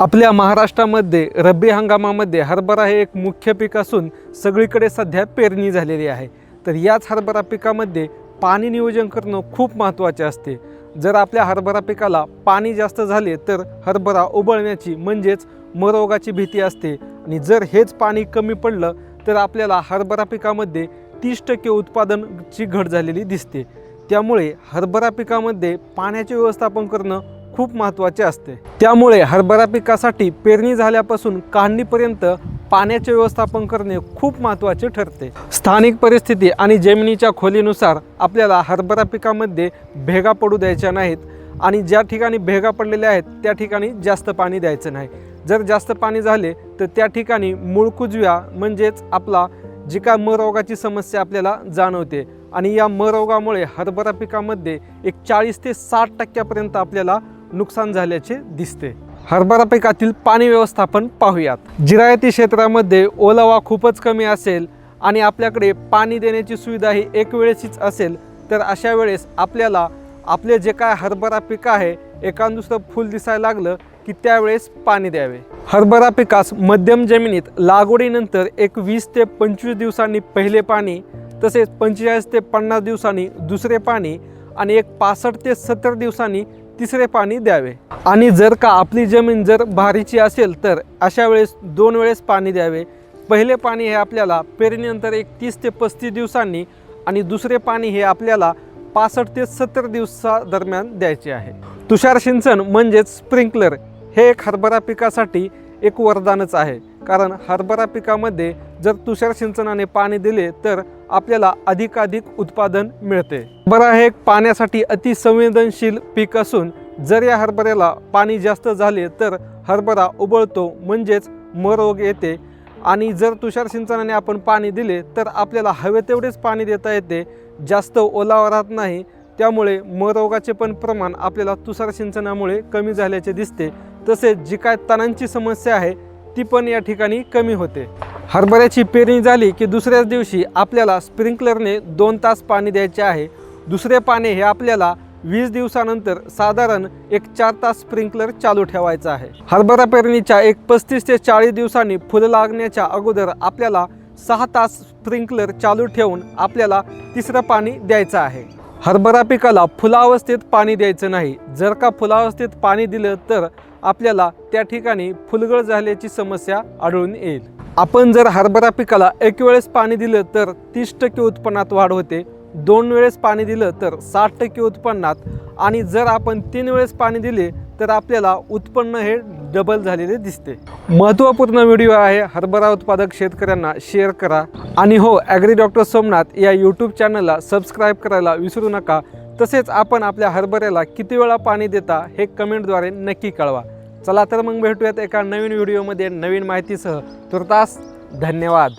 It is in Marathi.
आपल्या महाराष्ट्रामध्ये रब्बी हंगामामध्ये हरभरा हे एक मुख्य पीक असून सगळीकडे सध्या पेरणी झालेली आहे। तर याच हरभरा पिकामध्ये पाणी नियोजन करणं खूप महत्त्वाचे असते। जर आपल्या हरभरा पिकाला पाणी जास्त झाले तर हरभरा उबळण्याची म्हणजेच मरोगाची भीती असते आणि जर हेच पाणी कमी पडलं तर आपल्याला हरभरा पिकामध्ये 30% उत्पादनाची घट झालेली दिसते। त्यामुळे हरभरा पिकामध्ये पाण्याचे व्यवस्थापन करणं खूप महत्त्वाचे असते। त्यामुळे हरभरा पिकासाठी पेरणी झाल्यापासून काढणीपर्यंत पाण्याचे व्यवस्थापन करणे खूप महत्त्वाचे ठरते। स्थानिक परिस्थिती आणि जमिनीच्या खोलीनुसार आपल्याला हरभरा पिकामध्ये भेगा पडू द्यायच्या नाहीत आणि ज्या ठिकाणी भेगा पडलेल्या आहेत त्या ठिकाणी जास्त पाणी द्यायचं नाही। जर जास्त पाणी झाले तर त्या ठिकाणी मूळ कुजव्या म्हणजेच आपला जी काय मरोगाची समस्या आपल्याला जाणवते आणि या मरोगामुळे हरभरा पिकामध्ये एक 40 ते 60% आपल्याला नुकसान झाल्याचे दिसते। हरभरा पिकातील पाणी व्यवस्थापन पाहूयात। जिरायती क्षेत्रामध्ये ओलावा खूपच कमी असेल आणि आपल्याकडे पाणी देण्याची सुविधा ही एक वेळेसच असेल तर अशा वेळेस आपल्याला आपले जे काय हरभरा पीक आहे एकान दुसरं फूल दिसायला लागलं की त्यावेळेस पाणी द्यावे। हरभरा पिकास मध्यम जमिनीत लागवडीनंतर एक 20 ते 25 दिवसांनी पहिले पाणी, तसेच 45 ते 50 दिवसांनी दुसरे पाणी आणि एक 65 ते 70 दिवसांनी तिसरे पाणी द्यावे। आणि जर का आपली जमीन जर भारीची असेल तर अशा वेळेस 2 वेळेस पाणी द्यावे। पहिले पाणी हे आपल्याला पेरणीनंतर एक 30 ते 35 दिवसांनी आणि दुसरे पाणी हे आपल्याला 65 ते 70 दिवसादरम्यान द्यायचे आहे। तुषार सिंचन म्हणजेच स्प्रिंकलर हे एक हरभरा पिकासाठी एक वरदानच आहे, कारण हरभरा पिकामध्ये जर तुषार सिंचनाने पाणी दिले तर आपल्याला अधिकाधिक उत्पादन मिळते। हरभरा हे एक पाण्यासाठी अति संवेदनशील पीक असून जर या हरभऱ्याला पाणी जास्त झाले तर हरभरा उबळतो म्हणजेच मरोग येते आणि जर तुषार सिंचनाने आपण पाणी दिले तर आपल्याला हवे तेवढेच पाणी देता येते, जास्त ओलावा राहत नाही। त्यामुळे मरोगाचे पण प्रमाण आपल्याला तुषार सिंचनामुळे कमी झाल्याचे दिसते। तसेच जी काय तणांची समस्या आहे ती पण या ठिकाणी कमी होते। हरभऱ्याची पेरणी झाली की दुसऱ्याच दिवशी आपल्याला स्प्रिंकलरने 2 तास पाणी द्यायचे आहे। दुसरे पाणी हे आपल्याला 20 दिवसानंतर साधारण एक 4 तास स्प्रिंकलर चालू ठेवायचा आहे। हरभरा पेरणीच्या एक 35 ते 40 दिवसांनी फुलं लागण्याच्या अगोदर आपल्याला 6 तास स्प्रिंकलर चालू ठेवून आपल्याला तिसरं पाणी द्यायचं आहे। हरभरा पिकाला फुलावस्थेत पाणी द्यायचं नाही। जर का फुलावस्थेत पाणी दिलं तर आपल्याला त्या ठिकाणी फुलगळ झाल्याची समस्या आढळून येईल। आपण जर हरभरा पिकाला एक वेळेस पाणी दिलं तर 30% उत्पन्नात वाढ होते, 2 वेळेस पाणी दिलं तर 60% उत्पन्नात आणि जर आपण 3 वेळेस पाणी दिले तर आपल्याला उत्पन्न हे डबल झालेले दिसते। महत्त्वपूर्ण व्हिडिओ आहे, हरभरा उत्पादक शेतकऱ्यांना शेअर करा आणि हो, ॲग्री डॉक्टर सोमनाथ या यूट्यूब चॅनलला सबस्क्राईब करायला विसरू नका। तसेच आपण आपल्या हरभऱ्याला किती वेळा पाणी देता हे कमेंटद्वारे नक्की कळवा। चला तर मग भेटूयात एका नवीन व्हिडिओमध्ये नवीन माहितीसह। तुर्तास धन्यवाद।